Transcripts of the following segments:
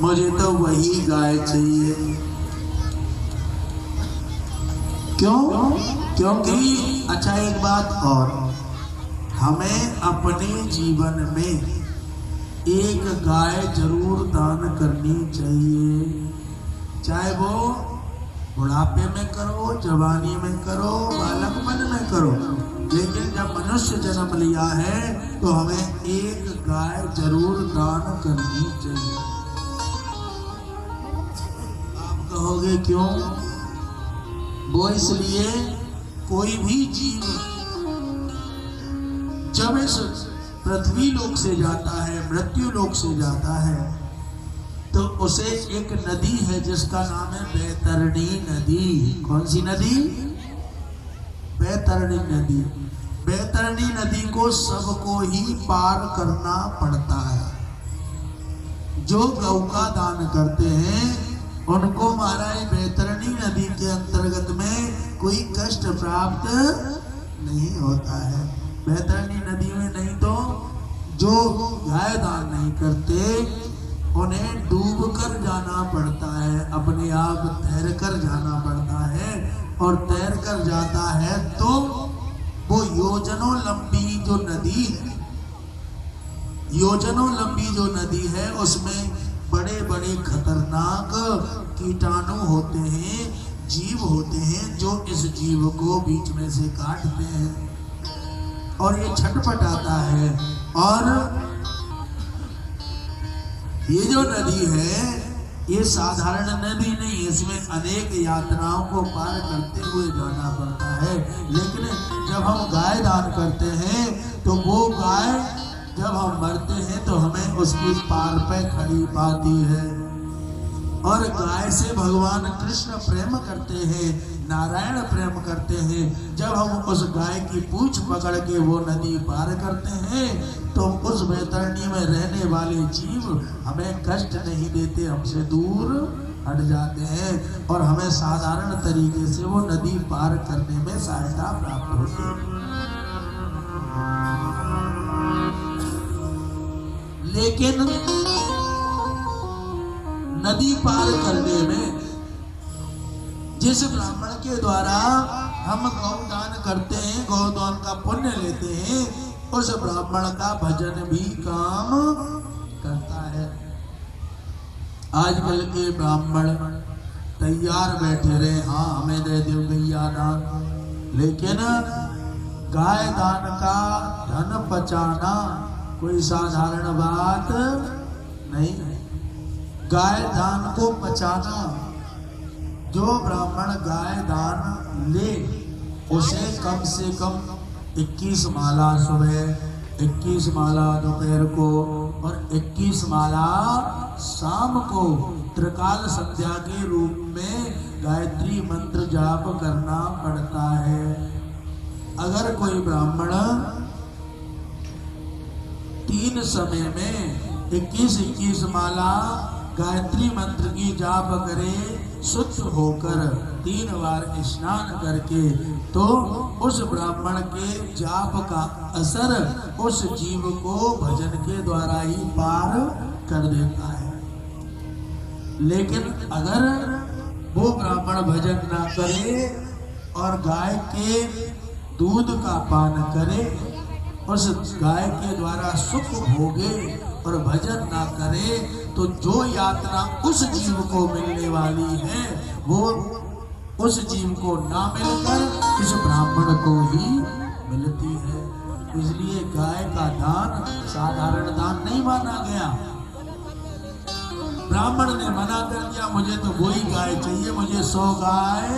मुझे तो वही गाय चाहिए। क्यों? क्योंकि अच्छा एक बात और, हमें अपने जीवन में एक गाय जरूर दान करनी चाहिए। चाहे वो बुढ़ापे में करो, जवानी में करो, बालकपन में करो, लेकिन जब मनुष्य जन्म लिया है तो हमें एक गाय जरूर दान करनी चाहिए। आप कहोगे क्यों? वो इसलिए, कोई भी जीव जब इस पृथ्वी लोक से जाता है, मृत्यु लोक से जाता है, तो उसे एक नदी है जिसका नाम है बैतरणी नदी। कौन सी नदी? बैतरणी नदी। बैतरणी नदी को सबको ही पार करना पड़ता है। जो गौ का दान करते हैं उनको महाराज बैतरणी नदी के अंतर्गत में कोई कष्ट प्राप्त नहीं होता है। बैतरणी नदी में नहीं तो जो गाय दान नहीं करते उन्हें डूब कर जाना पड़ता है, अपने आप तैर कर जाना पड़ता है, और तैर कर जाता है तो वो योजनों लंबी जो नदी है, योजनों लंबी जो नदी है, उसमें बड़े बड़े खतरनाक कीटाणु होते हैं, जीव होते हैं, जो इस जीव को बीच में से काटते हैं और ये छटपटाता है। और ये जो नदी है ये साधारण नदी नहीं, इसमें अनेक यातनाओं को पार करते हुए जाना पड़ता है। लेकिन जब हम गाय दान करते हैं तो वो गाय जब हम मरते हैं तो हमें उसकी पार पे खड़ी पाती है। और गाय से भगवान कृष्ण प्रेम करते हैं, नारायण प्रेम करते हैं। जब हम उस गाय की पूंछ पकड़ के वो नदी पार करते हैं तो उस बैतरणी में रहने वाले जीव हमें कष्ट नहीं देते, हमसे दूर हट जाते हैं और हमें साधारण तरीके से वो नदी पार करने में सहायता प्राप्त होती है। लेकिन नदी पार करने में जिस ब्राह्मण के द्वारा हम गौदान करते हैं, गौदान का पुण्य लेते हैं, उस ब्राह्मण का भजन भी काम करता है। आजकल के ब्राह्मण तैयार बैठे रहे, हाँ हमें दे दो गैया दान, लेकिन गाय दान का धन बचाना कोई साधारण बात नहीं है। गाय दान को बचाना, जो ब्राह्मण गाय दान ले उसे कम से कम 21 माला सुबह, 21 माला दोपहर को और 21 माला शाम को त्रिकाल संध्या के रूप में गायत्री मंत्र जाप करना पड़ता है। अगर कोई ब्राह्मण 3 समय में 21-21 माला गायत्री मंत्र की जाप करे, शुद्ध होकर 3 बार स्नान करके, तो उस ब्राह्मण के जाप का असर उस जीव को भजन के द्वारा ही पार कर देता है। लेकिन अगर वो ब्राह्मण भजन ना करे और गाय के दूध का पान करे, उस गाय के द्वारा सुख भोगे और भजन ना करे, तो जो यातना उस जीव को मिलने वाली है वो उस जीव को ना मिलकर इस ब्राह्मण को ही मिलती है। इसलिए गाय का दान साधारण दान नहीं माना गया। ब्राह्मण ने मना कर दिया, मुझे तो वही गाय चाहिए, मुझे 100 गाय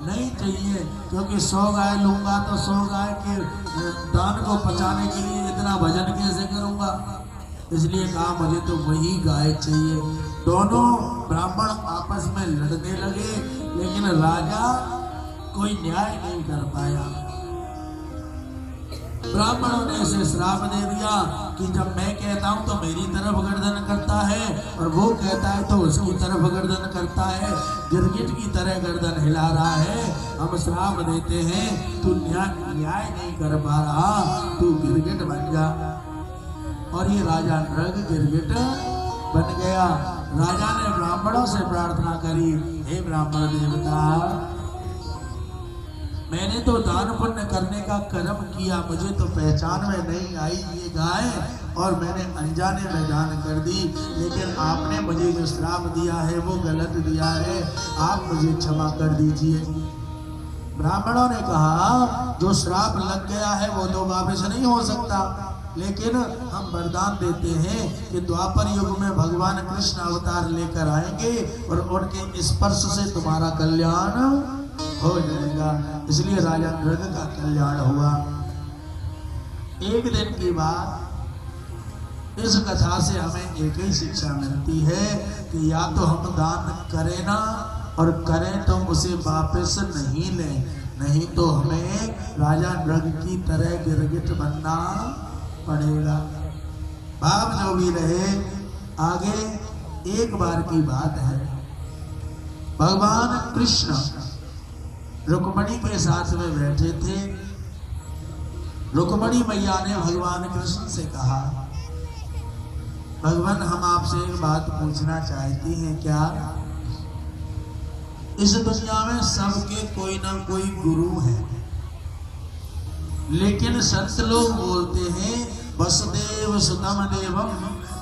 नहीं चाहिए, क्योंकि 100 गाय लूंगा तो 100 गाय के दान को पचाने के लिए इतना भजन कैसे करूंगा। इसलिए कहा मुझे तो वही गाय चाहिए। दोनों ब्राह्मण आपस में लड़ने लगे, लेकिन राजा कोई न्याय नहीं कर पाया। ब्राह्मणों ने इसे श्राप दे दिया कि जब मैं कहता हूं तो मेरी तरफ गर्दन करता है और वो कहता है तो उसकी तरफ गर्दन करता है, गिरगिट की तरह गर्दन हिला रहा है। हम श्राप देते हैं, तू न्याय नहीं कर पा रहा, तू गिरगिट बन जा। और ये राजा नृग गिरगिट बन गया। राजा ने ब्राह्मणों से प्रार्थना करी, हे ब्राह्मण देवता, मैंने तो दान पुण्य करने का कर्म किया, मुझे तो पहचान में नहीं आई ये गाय, और मैंने अनजाने में दान कर दी, लेकिन आपने मुझे जो श्राप दिया है वो गलत दिया है, आप मुझे क्षमा कर दीजिए। ब्राह्मणों ने कहा, जो श्राप लग गया है वो तो वापस नहीं हो सकता, लेकिन हम वरदान देते हैं कि द्वापर युग में भगवान कृष्ण अवतार लेकर आएंगे और उनके स्पर्श से तुम्हारा कल्याण हो जाएगा। इसलिए राजा नृग का कल्याण हुआ। एक दिन की बात, इस कथा से हमें एक ही शिक्षा मिलती है कि या तो हम दान करें ना, और करें तो उसे वापस नहीं लें, नहीं तो हमें राजा नृग की तरह गिरगिट बनना पड़ेगा। बाप जो भी रहे, आगे एक बार की बात है, भगवान कृष्ण रुक्मणी के साथ में बैठे थे। रुक्मणी मैया ने भगवान कृष्ण से कहा, भगवान हम आपसे एक बात पूछना चाहती हैं, क्या इस दुनिया में सबके कोई ना कोई गुरु है, लेकिन संत लोग बोलते हैं वसुदेव सुतम देवम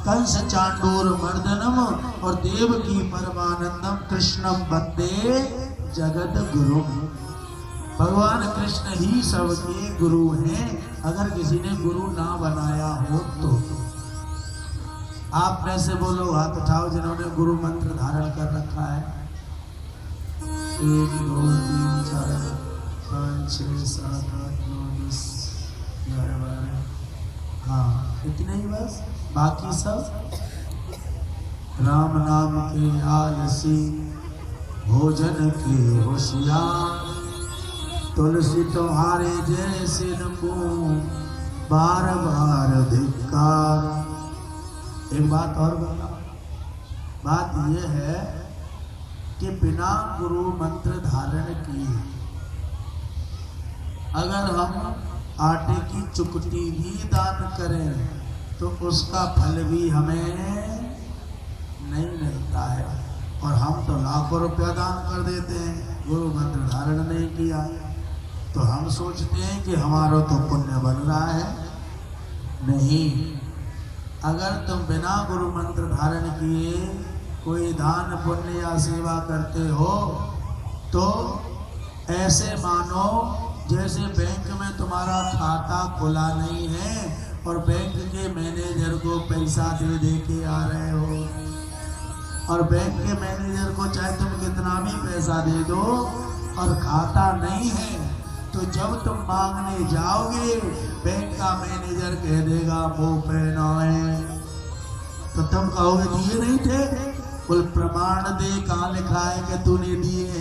कंस चांडूर मर्दनम और देव की परमानंदम कृष्णम वंदे जगत गुरु। भगवान कृष्ण ही सबके गुरु हैं, अगर किसी ने गुरु ना बनाया हो तो। आप में से बोलो, हाथ उठाओ जिन्होंने गुरु मंत्र धारण कर रखा है। 1 2 3 4 5 6 7 8 9 10 11 12, हाँ इतने ही बस, बाकी सब राम नाम के आलसी, भोजन के होशियार, तुलसी तुम्हारे जैसे नको बार बार धिक्कार। एक बात और बता, बात यह है कि बिना गुरु मंत्र धारण किए अगर हम आटे की चुकटी भी दान करें तो उसका फल भी हमें नहीं मिलता है, और हम तो लाखों रुपया दान कर देते हैं, गुरु मंत्र धारण नहीं किया, तो हम सोचते हैं कि हमारा तो पुण्य बन रहा है। नहीं, अगर तुम बिना गुरु मंत्र धारण किए कोई दान पुण्य या सेवा करते हो तो ऐसे मानो जैसे बैंक में तुम्हारा खाता खुला नहीं है और बैंक के मैनेजर को पैसा दे दे के आ रहे हो, और बैंक के मैनेजर को चाहे तुम कितना भी पैसा दे दो और खाता नहीं है, तो जब तुम मांगने जाओगे बैंक का मैनेजर कह देगा मुंह पे ना है, तो तुम कहोगे दिए नहीं थे, बोल प्रमाण दे, कहाँ लिखा है कि तूने दिए।